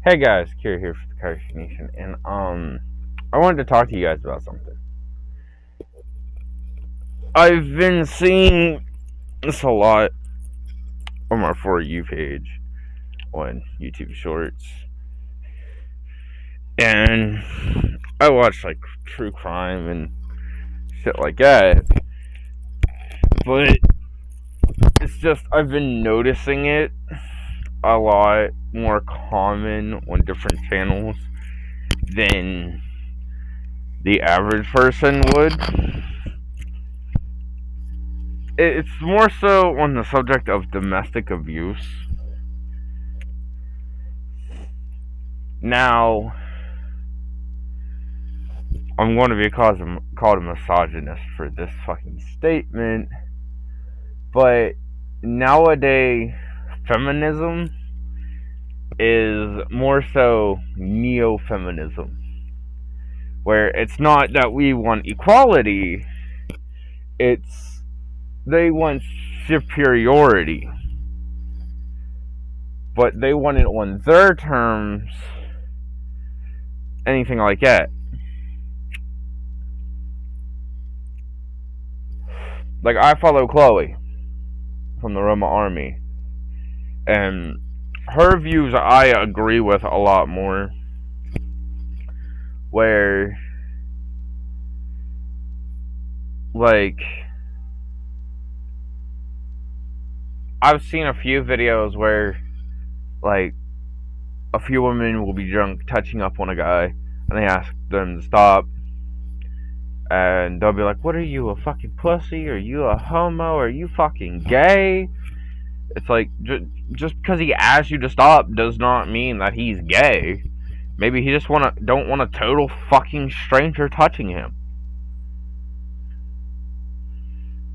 Hey guys, Kira here for the Kurdish Nation, and I wanted to talk to you guys about something. I've been seeing this a lot on my For You page on YouTube Shorts, and I watch like true crime and shit like that. But it's just I've been noticing it a lot more common on different channels than the average person would. It's more so on the subject of domestic abuse. Now, I'm going to be called a misogynist for this fucking statement, but nowadays, feminism is more so neo-feminism, where it's not that we want equality, it's they want superiority, but they want it on their terms, anything like that. Like, I follow Chloe from the Roma Army, and her views I agree with a lot more. Where, like, I've seen a few videos where, like, a few women will be drunk touching up on a guy, and they ask them to stop, and they'll be like, "What are you, a fucking pussy? Are you a homo? Are you fucking gay?" It's like, just because he asks you to stop does not mean that he's gay. Maybe he just don't want a total fucking stranger touching him.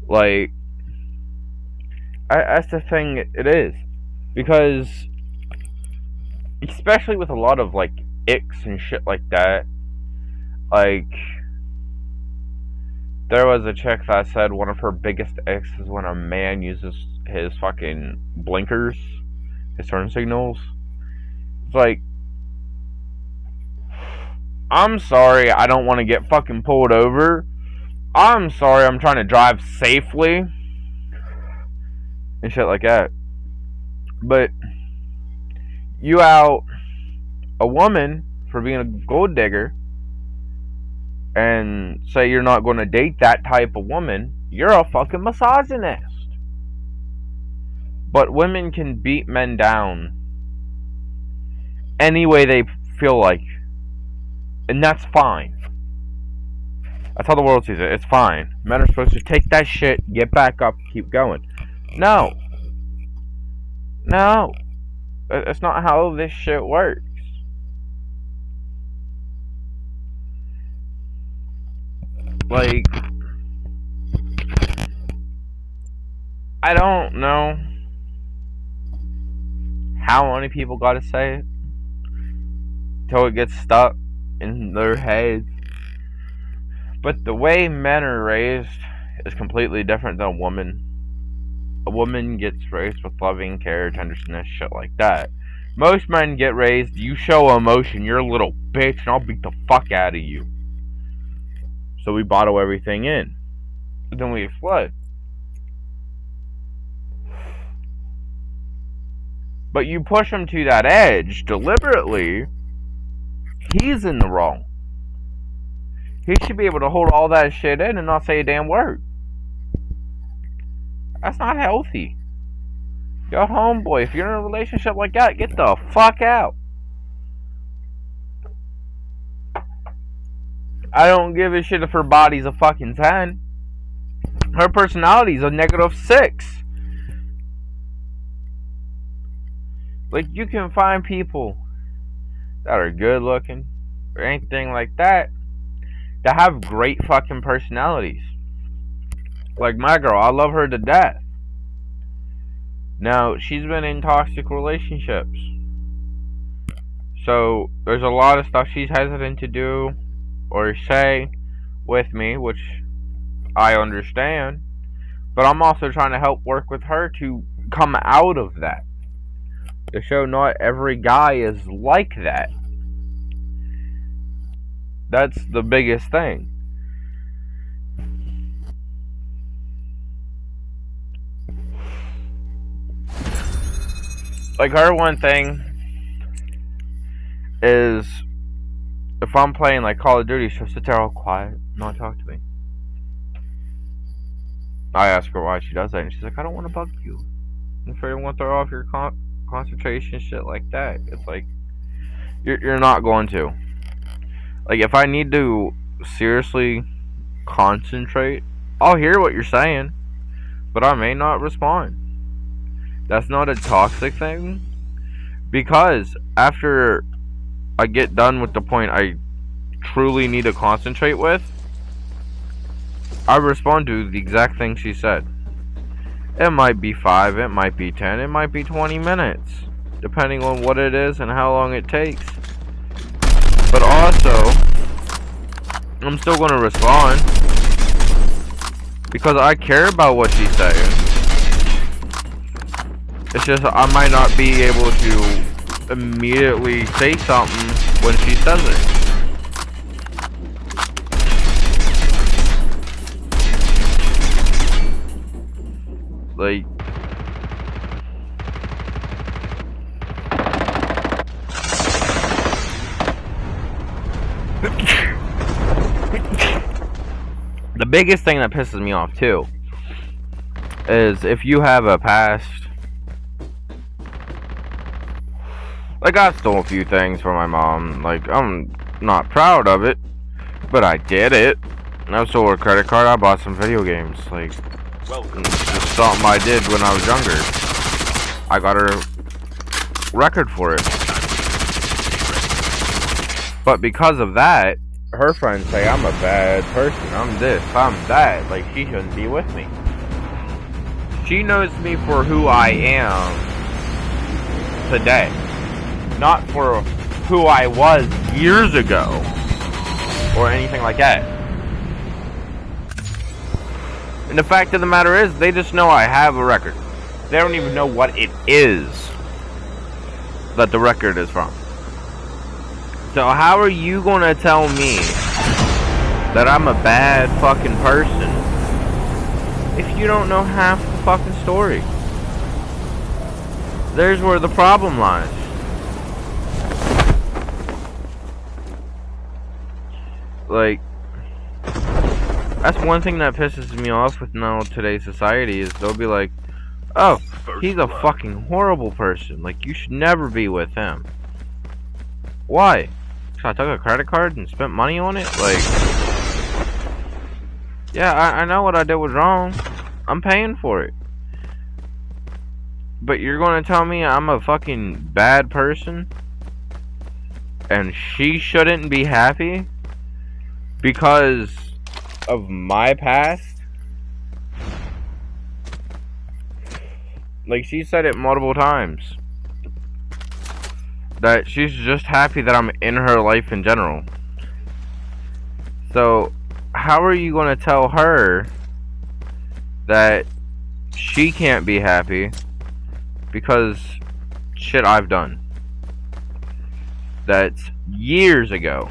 Like, that's the thing it is. Because, especially with a lot of, like, icks and shit like that, like, there was a chick that said one of her biggest icks is when a man uses his fucking blinkers, his turn signals. It's like, I'm sorry I don't want to get fucking pulled over. I'm sorry I'm trying to drive safely. And shit like that. But you out a woman for being a gold digger and say you're not going to date that type of woman, you're a fucking misogynist. But women can beat men down any way they feel like. And that's fine. That's how the world sees it. It's fine. Men are supposed to take that shit, get back up, keep going. No. No. That's not how this shit works. Like, I don't know how many people gotta say it till it gets stuck in their heads. But the way men are raised is completely different than a woman. A woman gets raised with loving care, tenderness, shit like that. Most men get raised, you show emotion, you're a little bitch, and I'll beat the fuck out of you. So we bottle everything in. But then we explode. But you push him to that edge deliberately, he's in the wrong. He should be able to hold all that shit in and not say a damn word. That's not healthy. Yo, homeboy, if you're in a relationship like that, get the fuck out. I don't give a shit if her body's a fucking 10. Her personality's a -6. Like, you can find people that are good looking or anything like that have great fucking personalities. Like my girl, I love her to death. Now, she's been in toxic relationships. So, there's a lot of stuff she's hesitant to do or say with me, which I understand. But I'm also trying to help work with her to come out of that. to show not every guy is like that. That's the biggest thing. Like, her one thing is, if I'm playing like Call of Duty, she'll sit there all quiet, not talk to me. I ask her why she does that, and she's like, I don't want to bug you. I'm afraid I want to throw off your concentration, shit like that. It's like, you're not going to. Like, if I need to seriously concentrate, I'll hear what you're saying, but I may not respond. That's not a toxic thing, because after I get done with the point I truly need to concentrate with, I respond to the exact thing she said. It might be 5, it might be 10, it might be 20 minutes, depending on what it is and how long it takes. But also, I'm still going to respond, because I care about what she's saying. It's just I might not be able to immediately say something when she says it. Like, the biggest thing that pisses me off too is if you have a past. Like, I stole a few things from my mom. Like, I'm not proud of it, but I did it. And I stole her credit card. I bought some video games. Like, just something I did when I was younger. I got her record for it. But because of that, her friends say I'm a bad person. I'm this, I'm that. Like, she shouldn't be with me. She knows me for who I am today. Not for who I was years ago, or anything like that. And the fact of the matter is, they just know I have a record. They don't even know what it is that the record is from. So how are you gonna tell me that I'm a bad fucking person if you don't know half the fucking story? There's where the problem lies. Like, that's one thing that pisses me off with now today's society, is they'll be like, oh, he's a fucking horrible person, like, you should never be with him. Why? So I took a credit card and spent money on it? Like, yeah, I know what I did was wrong. I'm paying for it. But you're gonna tell me I'm a fucking bad person? And she shouldn't be happy? Because of my past? Like, she said it multiple times, that she's just happy that I'm in her life in general. So, how are you going to tell her that she can't be happy because shit I've done that's years ago?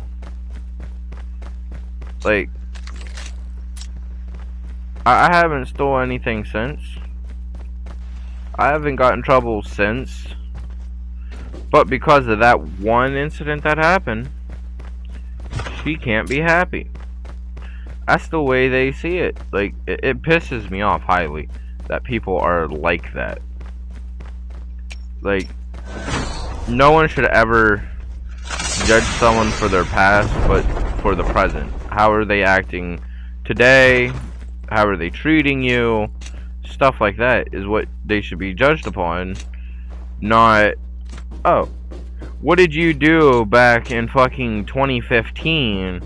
Like, I haven't stolen anything since. I haven't gotten in trouble since. But because of that one incident that happened, she can't be happy. That's the way they see it. Like, it pisses me off highly that people are like that. Like, no one should ever judge someone for their past, but for the present. How are they acting today? How are they treating you? Stuff like that is what they should be judged upon. Not, oh, what did you do back in fucking 2015?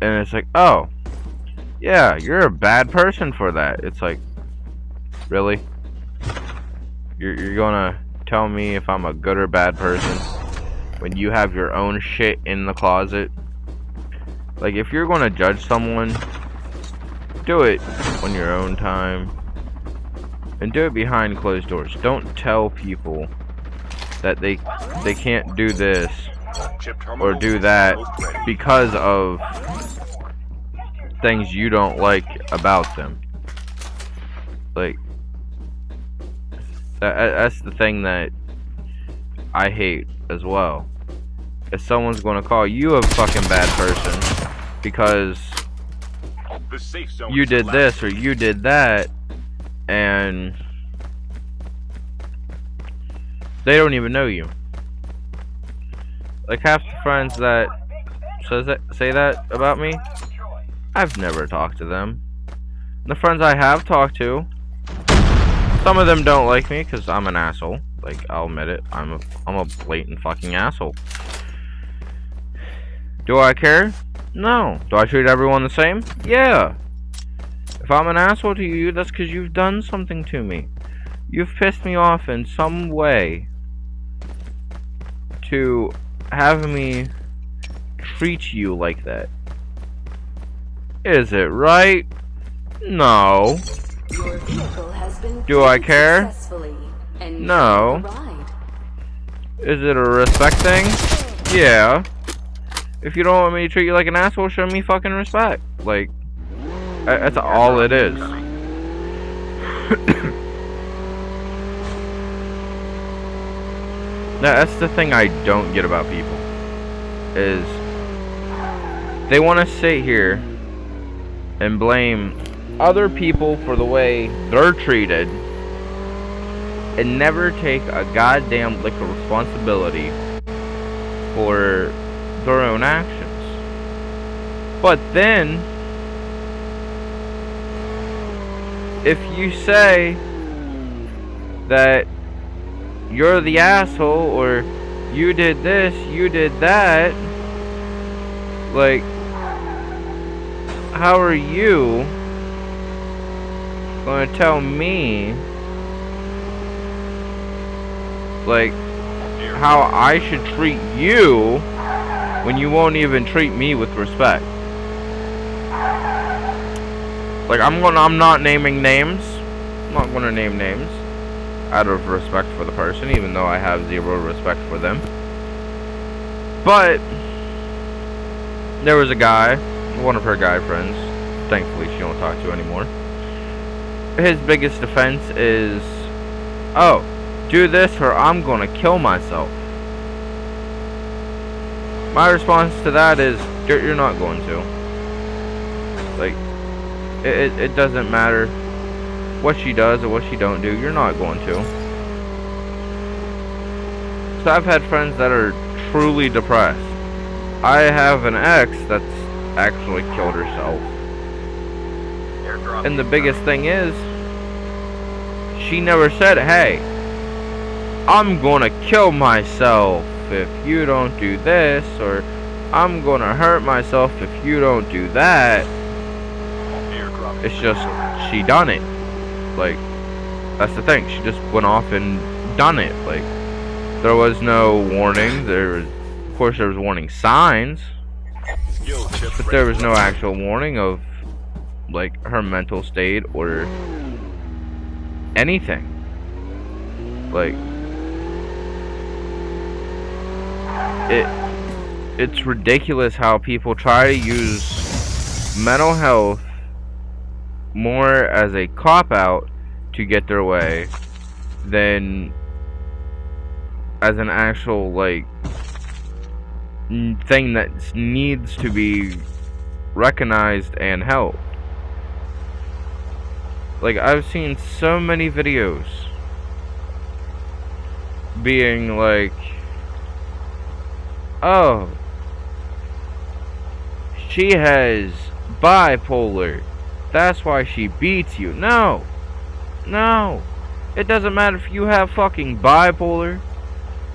And it's like, oh, yeah, you're a bad person for that. It's like, really? You're gonna tell me if I'm a good or bad person when you have your own shit in the closet? Like, if you're gonna judge someone, do it on your own time And do it behind closed doors. Don't tell people that they can't do this or do that because of things you don't like about them. Like, that's the thing that I hate as well. If someone's gonna call you a fucking bad person because you did this or you did that, and they don't even know you. Like, half the friends that say that about me, I've never talked to them. The friends I have talked to, some of them don't like me because I'm an asshole. Like, I'll admit it. I'm a blatant fucking asshole. Do I care? No. Do I treat everyone the same? Yeah. If I'm an asshole to you, that's because you've done something to me. You've pissed me off in some way to have me treat you like that. Is it right? No. Your vehicle has been Do I care? And no. Is it a respect thing? Yeah. If you don't want me to treat you like an asshole, show me fucking respect. Like, that's all it is. That's the thing I don't get about people. Is they want to sit here and blame other people for the way they're treated and never take a goddamn lick of responsibility for their own actions. But then, if you say that you're the asshole or you did this, you did that, like, how are you going to tell me, like, how I should treat you when you won't even treat me with respect? Like, I'm not naming names. I'm not gonna name names out of respect for the person, even though I have zero respect for them. But there was a guy, one of her guy friends, thankfully she don't talk to anymore. His biggest defense is, oh, do this or I'm gonna kill myself. My response to that is, you're not going to. Like, it doesn't matter what she does or what she don't do, you're not going to. So I've had friends that are truly depressed. I have an ex that's actually killed herself. And the biggest thing is, she never said, hey, I'm gonna kill myself if you don't do this, or I'm gonna hurt myself if you don't do that. It's just, she done it. Like, that's the thing, she just went off and done it. Like, there was no warning. Of course there was warning signs, but there was no actual warning of, like, her mental state or anything. Like, it's ridiculous how people try to use mental health more as a cop-out to get their way than as an actual, like, thing that needs to be recognized and helped. Like, I've seen so many videos being like, oh, she has bipolar, that's why she beats you. No. No. It doesn't matter if you have fucking bipolar,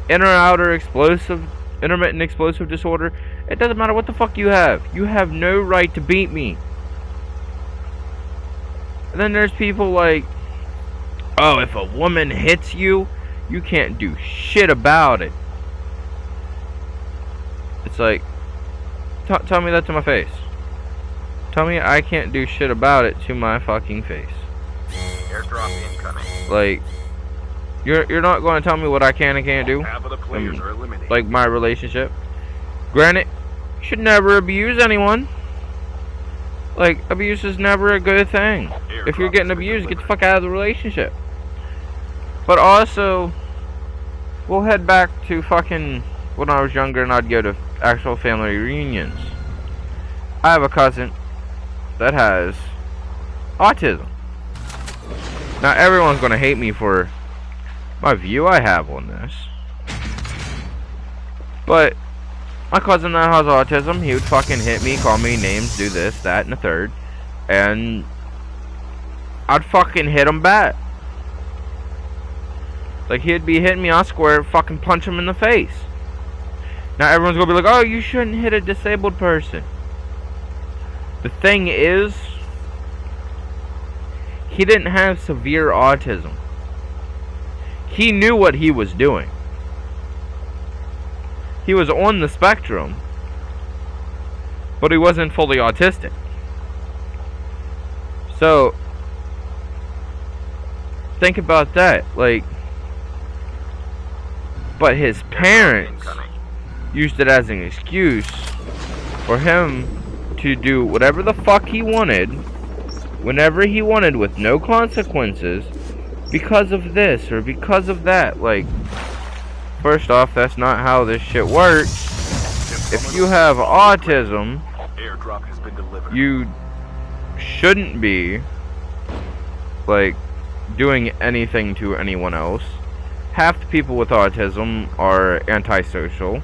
intermittent explosive disorder. It doesn't matter what the fuck you have. You have no right to beat me. And then there's people like, oh, if a woman hits you, you can't do shit about it. It's like, tell me that to my face. Tell me I can't do shit about it to my fucking face. Airdrop incoming. Like, you're not going to tell me what I can and can't do. Half of the players are eliminated. Like my relationship. Granted, you should never abuse anyone. Like, abuse is never a good thing. If you're getting abused, get the fuck out of the relationship. But also, we'll head back to fucking when I was younger and I'd go to actual family reunions. I have a cousin that has autism. Now everyone's gonna hate me for my view I have on this. But my cousin that has autism, he would fucking hit me, call me names, do this, that, and the third. And I'd fucking hit him back. Like, he'd be hitting me, I'd square, fucking punch him in the face. Now everyone's gonna be like, oh, you shouldn't hit a disabled person. The thing is, he didn't have severe autism. He knew what he was doing. He was on the spectrum, but he wasn't fully autistic. So, think about that. Like, but his parents used it as an excuse for him to do whatever the fuck he wanted, whenever he wanted, with no consequences, because of this or because of that. Like, first off, that's not how this shit works. If you have autism, you shouldn't be, like, doing anything to anyone else. Half the people with autism are antisocial.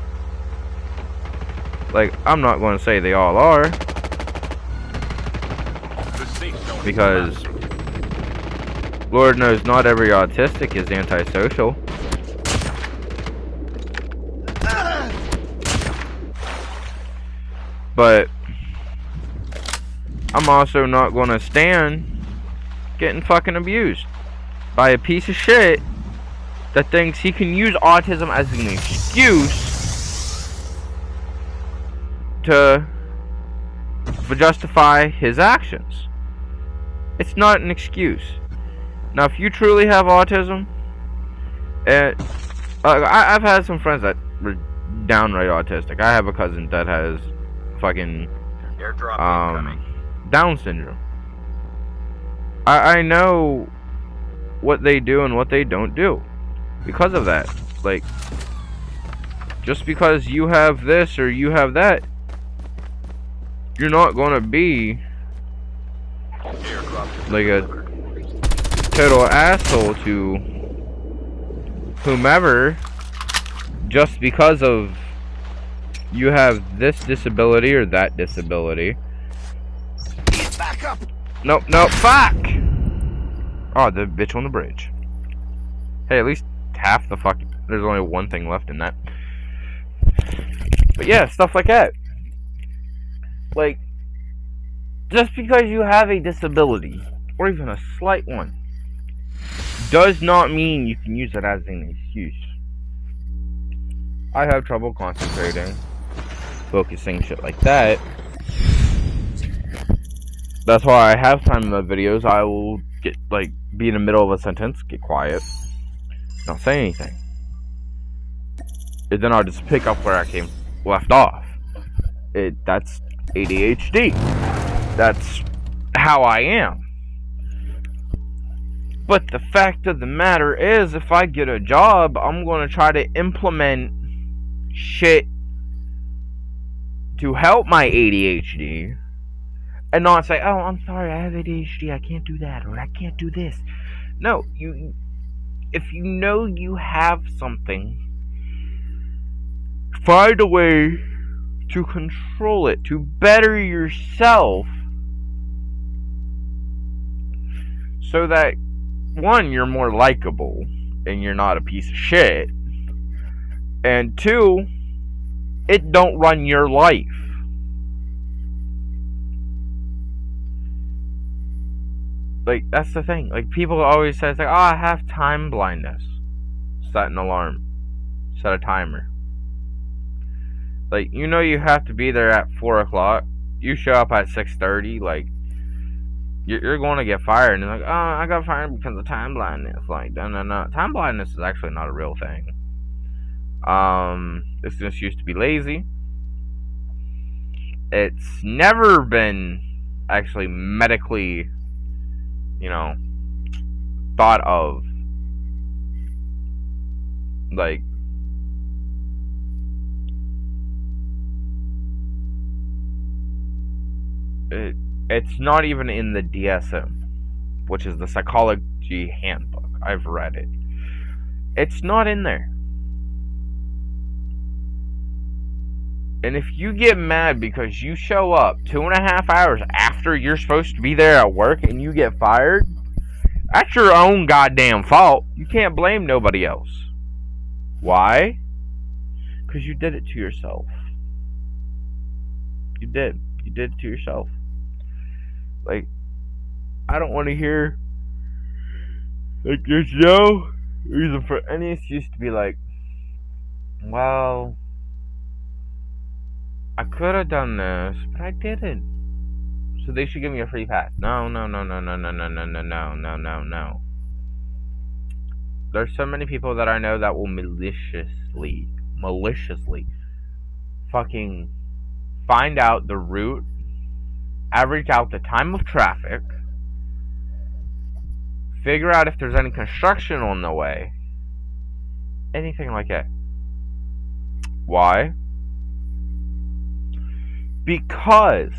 Like, I'm not going to say they all are, because Lord knows not every autistic is antisocial. But I'm also not going to stand getting fucking abused by a piece of shit that thinks he can use autism as an excuse to justify his actions. It's not an excuse. Now, if you truly have autism, and I've had some friends that were downright autistic. I have a cousin that has fucking Down syndrome. I know what they do and what they don't do because of that. Like, just because you have this or you have that, you're not gonna be like a total asshole to whomever just because of you have this disability or that disability. Get back up. Nope, fuck! Oh, the bitch on the bridge. Hey, at least half the fuck. There's only one thing left in that. But yeah, stuff like that. Like, just because you have a disability, or even a slight one, does not mean you can use it as an excuse. I have trouble concentrating, focusing, shit like that. That's why I have time in my videos. I will get, like, be in the middle of a sentence, get quiet, not say anything. And then I'll just pick up where I left off. That's ADHD. That's how I am. But the fact of the matter is, if I get a job, I'm going to try to implement shit to help my ADHD. And not say, oh, I'm sorry, I have ADHD, I can't do that, or I can't do this. No, if you know you have something, find a way to control it, to better yourself, so that, one, you're more likable, and you're not a piece of shit, and two, it don't run your life. Like, that's the thing. Like, people always say, it's like, oh, I have time blindness. Set an alarm. Set a timer. Like, you know you have to be there at 4 o'clock. You show up at 6:30, like, you're going to get fired. And they're like, oh, I got fired because of time blindness. Like, no. Time blindness is actually not a real thing. It's just used to be lazy. It's never been actually medically, thought of. Like, it's not even in the DSM, which is the psychology handbook. I've read it. It's not in there. And if you get mad because you show up 2.5 hours after you're supposed to be there at work and you get fired, that's your own goddamn fault. You can't blame nobody else. Why? Because you did it to yourself. You did. You did it to yourself. Like, I don't want to hear, like, there's no reason for any excuse to be like, well, I could have done this, but I didn't. So they should give me a free pass. No. There's so many people that I know that will maliciously fucking find out the route, average out the time of traffic, figure out if there's any construction on the way, anything like that. Why? Because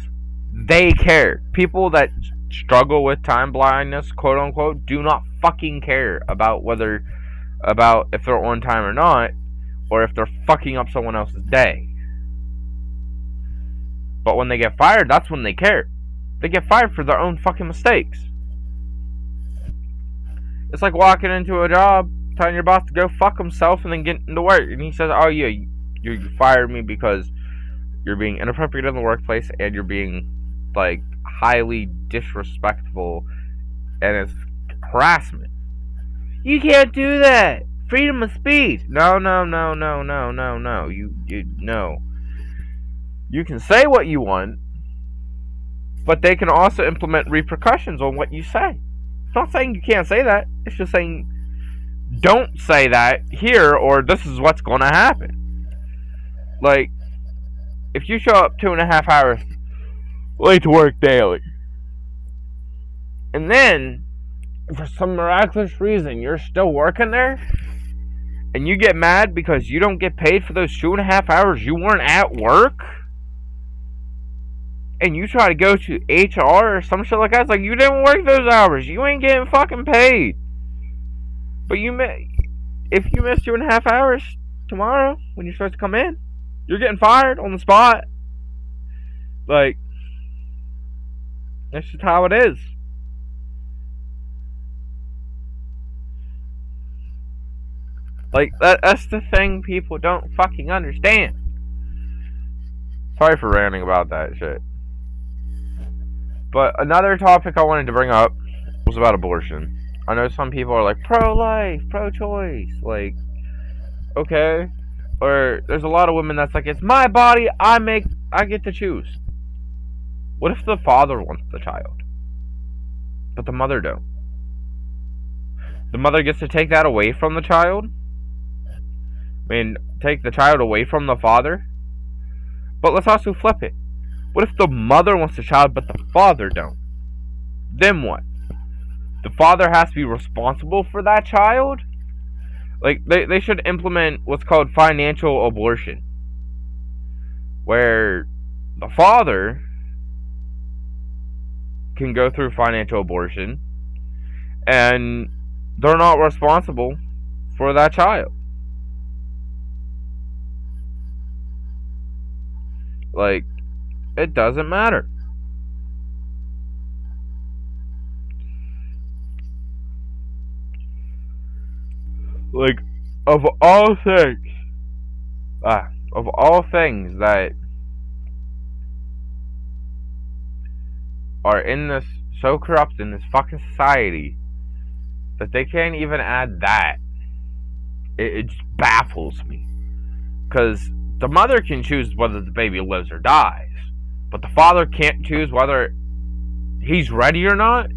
they care. People that struggle with time blindness, quote unquote, do not fucking care about if they're on time or not, or if they're fucking up someone else's day. But when they get fired, that's when they care. They get fired for their own fucking mistakes. It's like walking into a job, telling your boss to go fuck himself, and then getting to work, and he says, "Oh yeah, you fired me because you're being inappropriate in the workplace, and you're being, like, highly disrespectful, and it's harassment." You can't do that. Freedom of speech. No. No. You can say what you want, but they can also implement repercussions on what you say. It's not saying you can't say that. It's just saying, don't say that here, or this is what's going to happen. Like, if you show up 2.5 hours late to work daily, and then, for some miraculous reason, you're still working there, and you get mad because you don't get paid for those 2.5 hours you weren't at work, and you try to go to HR or some shit like that, it's like, you didn't work those hours. You ain't getting fucking paid. But if you miss 2.5 hours tomorrow when you're supposed to come in, you're getting fired on the spot. Like, that's just how it is. Like, that's the thing people don't fucking understand. Sorry for ranting about that shit. But another topic I wanted to bring up was about abortion. I know some people are like, pro-life, pro-choice. Like, okay. Or there's a lot of women that's like, it's my body, I get to choose. What if the father wants the child, but the mother don't? The mother gets to take that away from the child? I mean, take the child away from the father? But let's also flip it. What if the mother wants the child, but the father don't? Then what? The father has to be responsible for that child? Like, they should implement what's called financial abortion, where the father can go through financial abortion, and they're not responsible for that child. Like, it doesn't matter. Like, of all things that are in this, so corrupt in this fucking society, that they can't even add that, it just baffles me. Because the mother can choose whether the baby lives or dies, but the father can't choose whether he's ready or not.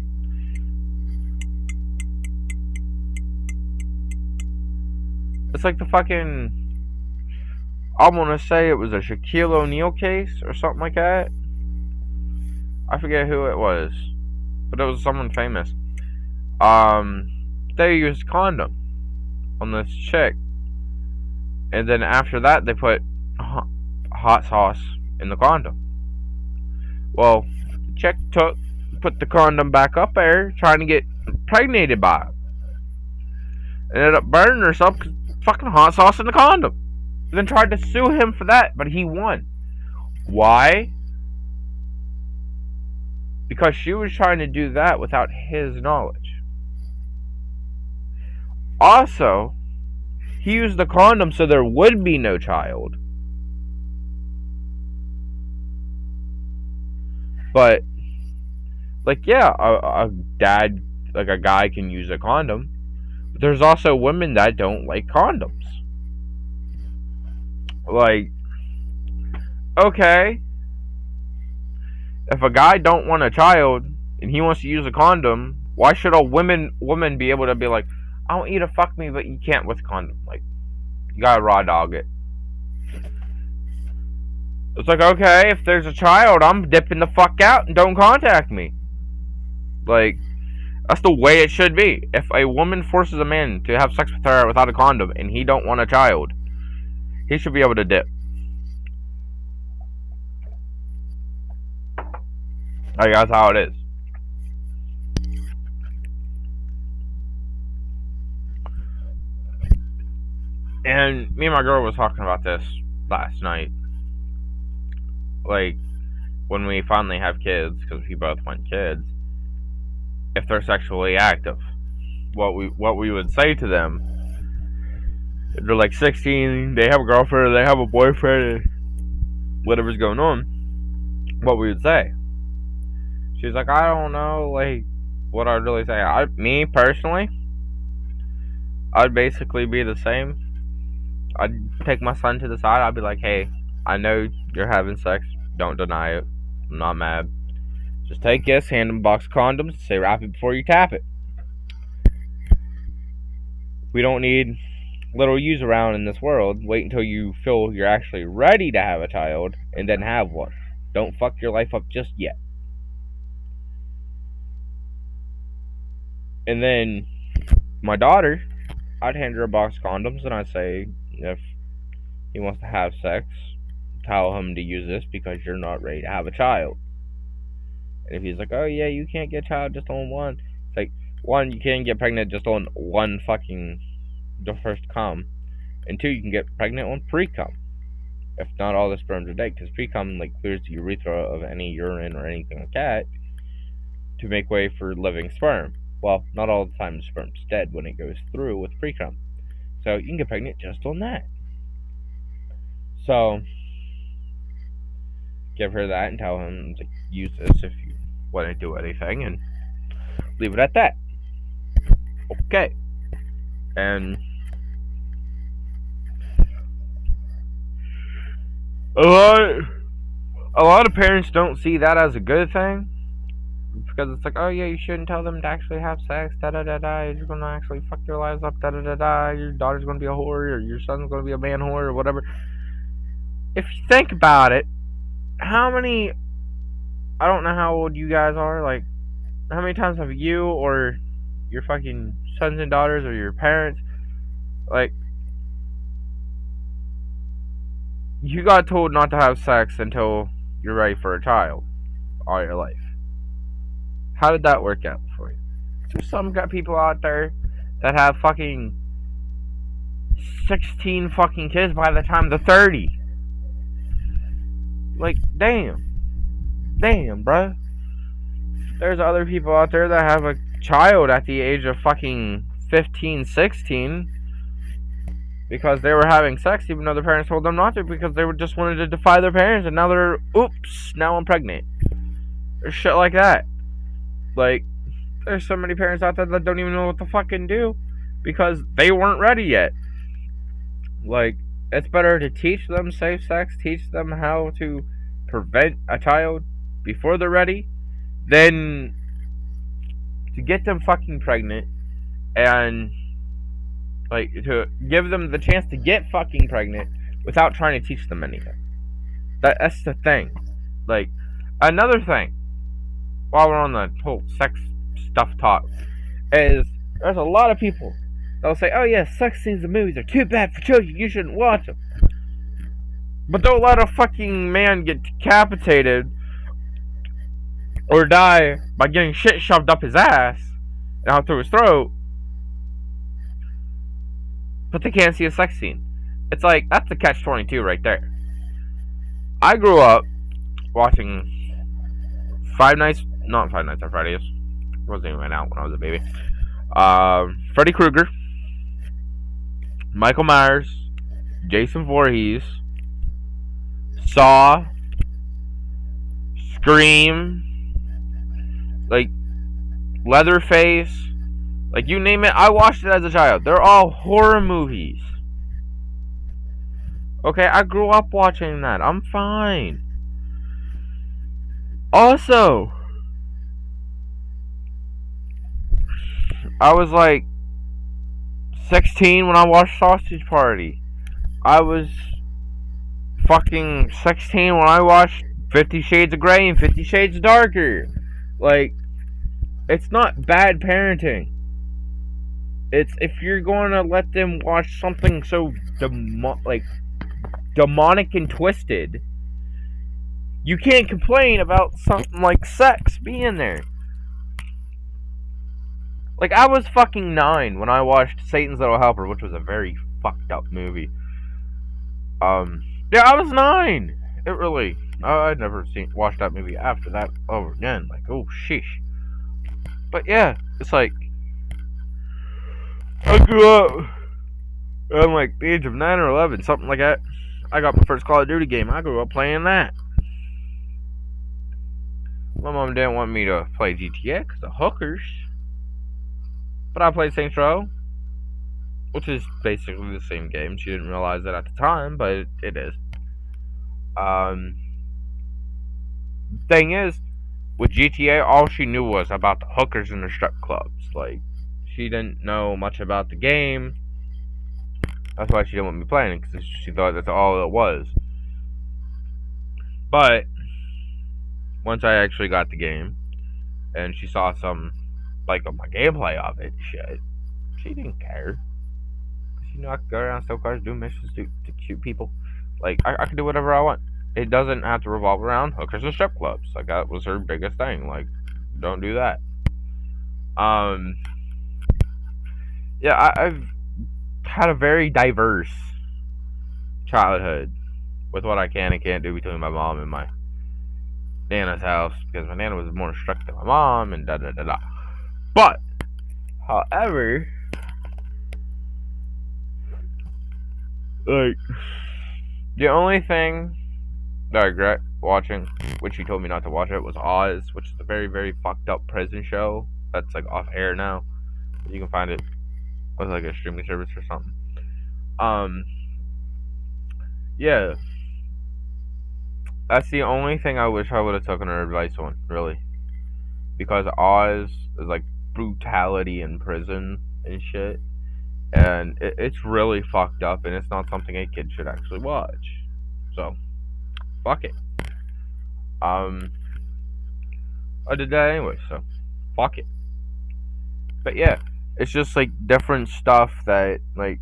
It's like the fucking, I want to say it was a Shaquille O'Neal case or something like that. I forget who it was, but it was someone famous. They used condom on this chick, and then after that they put hot sauce in the condom. Well, the chick put the condom back up there, trying to get impregnated by it. Ended up burning herself because fucking hot sauce in the condom. Then tried to sue him for that, but he won. Why? Because she was trying to do that without his knowledge. Also, he used the condom so there would be no child. But, like, yeah, a dad, like a guy can use a condom. But there's also women that don't like condoms. Like, okay, if a guy don't want a child and he wants to use a condom, why should a woman be able to be like, I want you to fuck me, but you can't with a condom? Like, you gotta raw dog it. It's like, okay, if there's a child, I'm dipping the fuck out and don't contact me. Like, that's the way it should be. If a woman forces a man to have sex with her without a condom and he don't want a child, he should be able to dip. Like, that's how it is. And me and my girl was talking about this last night. Like, when we finally have kids, because we both want kids, if they're sexually active, what we would say to them, if they're like 16, they have a girlfriend, they have a boyfriend, and whatever's going on, what we would say. She's like, I don't know, like, what I'd really say. Me, personally, I'd basically be the same. I'd take my son to the side, I'd be like, hey, I know you're having sex, don't deny it, I'm not mad. Just take this, hand him a box of condoms, say wrap it before you tap it. We don't need little use around in this world. Wait until you feel you're actually ready to have a child, and then have one. Don't fuck your life up just yet. And then, my daughter, I'd hand her a box of condoms, and I'd say, if he wants to have sex, tell him to use this because you're not ready to have a child. And if he's like, oh yeah, you can't get a child just on one. It's like, one, you can't get pregnant just on one fucking, the first cum. And two, you can get pregnant on pre-cum. If not all the sperms are dead. Because pre-cum, like, clears the urethra of any urine or anything like that to make way for living sperm. Well, not all the time the sperm's dead when it goes through with pre-cum. So you can get pregnant just on that. So, give her that and tell him to use this if you want to do anything, and leave it at that. Okay. And a lot of parents don't see that as a good thing, because it's like, oh yeah, you shouldn't tell them to actually have sex, da da da da, you're gonna actually fuck their lives up, da da da da, your daughter's gonna be a whore, or your son's gonna be a man whore, or whatever. If you think about it, how many, I don't know how old you guys are, like, how many times have you or your fucking sons and daughters or your parents, like, you got told not to have sex until you're ready for a child all your life? How did that work out for you? There's some people out there that have fucking 16 fucking kids by the time they're 30. Like, damn, bruh. There's other people out there that have a child at the age of fucking 15, 16 because they were having sex even though their parents told them not to, because they just wanted to defy their parents, and now they're, oops, now I'm pregnant. Or shit like that. Like, there's so many parents out there that don't even know what to fucking do because they weren't ready yet. Like, it's better to teach them safe sex, teach them how to prevent a child before they're ready, then to get them fucking pregnant and like to give them the chance to get fucking pregnant without trying to teach them anything. That's the thing. Like another thing, while we're on the whole sex stuff talk, is there's a lot of people that'll say, "Oh yeah, sex scenes in movies are too bad for children. You shouldn't watch them." But don't let a fucking man get decapitated or die by getting shit shoved up his ass and out through his throat, but they can't see a sex scene. It's like, that's the catch-22 right there. I grew up watching not Five Nights at Freddy's. It wasn't even out when I was a baby. Freddy Krueger, Michael Myers, Jason Voorhees, Saw, Scream, like Leatherface, like you name it. I watched it as a child. They're all horror movies. Okay, I grew up watching that. I'm fine. Also, I was like 16 when I watched Sausage Party. I was fucking 16 when I watched 50 Shades of Grey and 50 Shades Darker. Like, it's not bad parenting. It's if you're going to let them watch something so demonic and twisted, you can't complain about something like sex being there. Like, I was fucking 9 when I watched Satan's Little Helper, which was a very fucked up movie. Yeah, I was 9. It really, I'd never watched that movie after that over again. Like, oh, sheesh. But yeah, it's like, I grew up at like the age of 9 or 11, something like that. I got my first Call of Duty game. I grew up playing that. My mom didn't want me to play GTA because of hookers. But I played Saints Row, which is basically the same game. She didn't realize that at the time, but it is. Thing is, with GTA, all she knew was about the hookers and the strip clubs. Like, she didn't know much about the game. That's why she didn't want me playing it, because she thought that's all it was. But once I actually got the game, and she saw some, like, of my gameplay of it, shit, she didn't care. You know, I could go around, steal cars, do missions, to shoot people. Like, I can do whatever I want. It doesn't have to revolve around hookers and strip clubs. Like, that was her biggest thing. Like, don't do that. Yeah, I've had a very diverse childhood with what I can and can't do between my mom and my Nana's house, because my Nana was more strict than my mom, and da-da-da-da. But, however, like, the only thing that I regret watching, which she told me not to watch it, was Oz, which is a very, very fucked up prison show that's like off air now. You can find it with like a streaming service or something. Yeah, that's the only thing I wish I would have taken her advice on, really, because Oz is like brutality in prison and shit, and it's really fucked up, and it's not something a kid should actually watch. So, fuck it. I did that anyway, so fuck it. But yeah, it's just like different stuff that, like,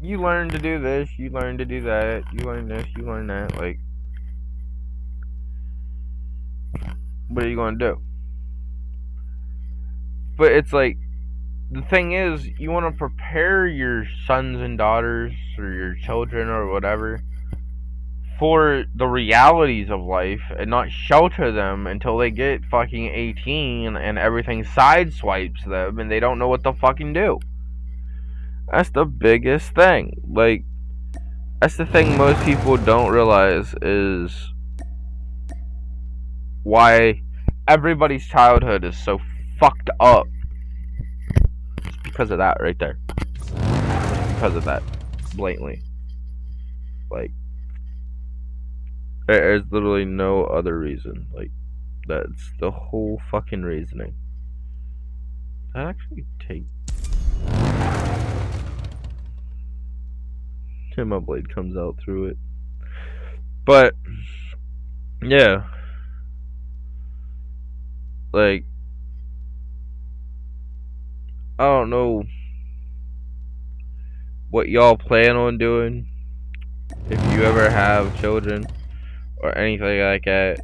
you learn to do this, you learn to do that, you learn this, you learn that. Like, what are you gonna do? But it's like, the thing is, you want to prepare your sons and daughters or your children or whatever for the realities of life and not shelter them until they get fucking 18 and everything sideswipes them and they don't know what to fucking do. That's the biggest thing. Like, that's the thing most people don't realize is why everybody's childhood is so fucked up. It's because of that right there. It's because of that. Blatantly. Like, there's literally no other reason. Like, That's the whole fucking reasoning. That actually take. My blade comes out through it. But yeah, like I don't know what y'all plan on doing if you ever have children or anything like that.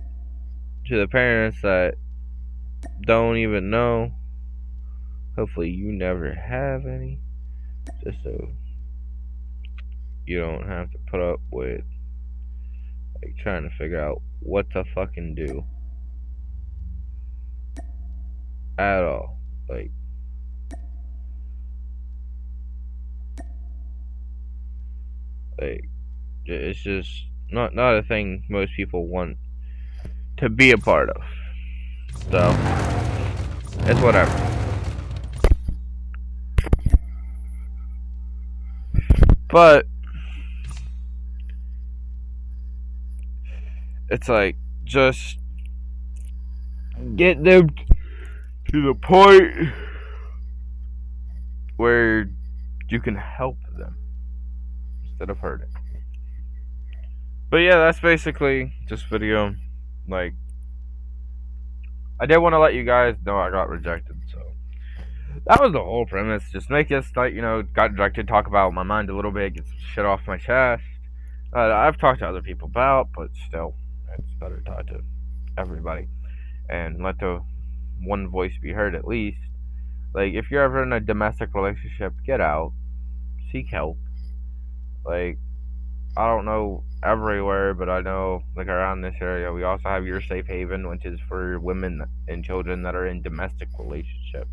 To the parents that don't even know, hopefully you never have any, just so you don't have to put up with like trying to figure out what to fucking do at all. Like like it's just not a thing most people want to be a part of. So it's whatever. But it's like just get them to the point where you can help them instead of hurting. But yeah, that's basically this video. Like, I did want to let you guys know I got rejected, so that was the whole premise. Just make this like, got rejected, talk about my mind a little bit, get some shit off my chest. I've talked to other people about, but still, it's better to talk to everybody and let the one voice be heard at least. Like, if you're ever in a domestic relationship, get out, seek help. Like, I don't know everywhere, but I know like around this area, we also have your safe haven, which is for women and children that are in domestic relationships,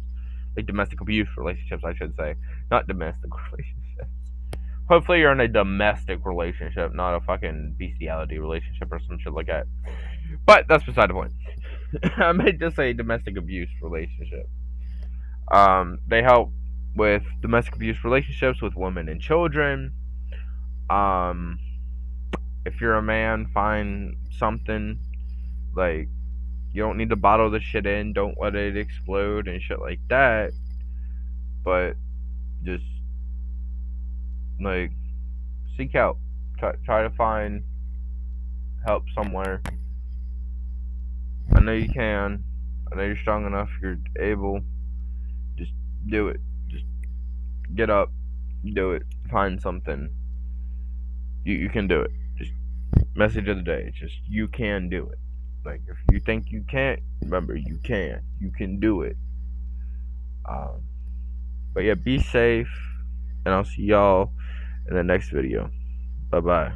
like domestic abuse relationships, I should say, not domestic relationships. Hopefully, you're in a domestic relationship, not a fucking bestiality relationship or some shit like that. But that's beside the point. I meant to say domestic abuse relationship. They help with domestic abuse relationships with women and children. Um, if you're a man, find something like you don't need to bottle the shit in. Don't let it explode and shit like that. But just like seek out. Try to find help somewhere. I know you can. I know you're strong enough. You're able. Just do it. Just get up. Do it. Find something. You can do it. Just message of the day. Just you can do it. Like if you think you can't, remember you can. You can do it. Um, but yeah, be safe, and I'll see y'all in the next video. Bye bye.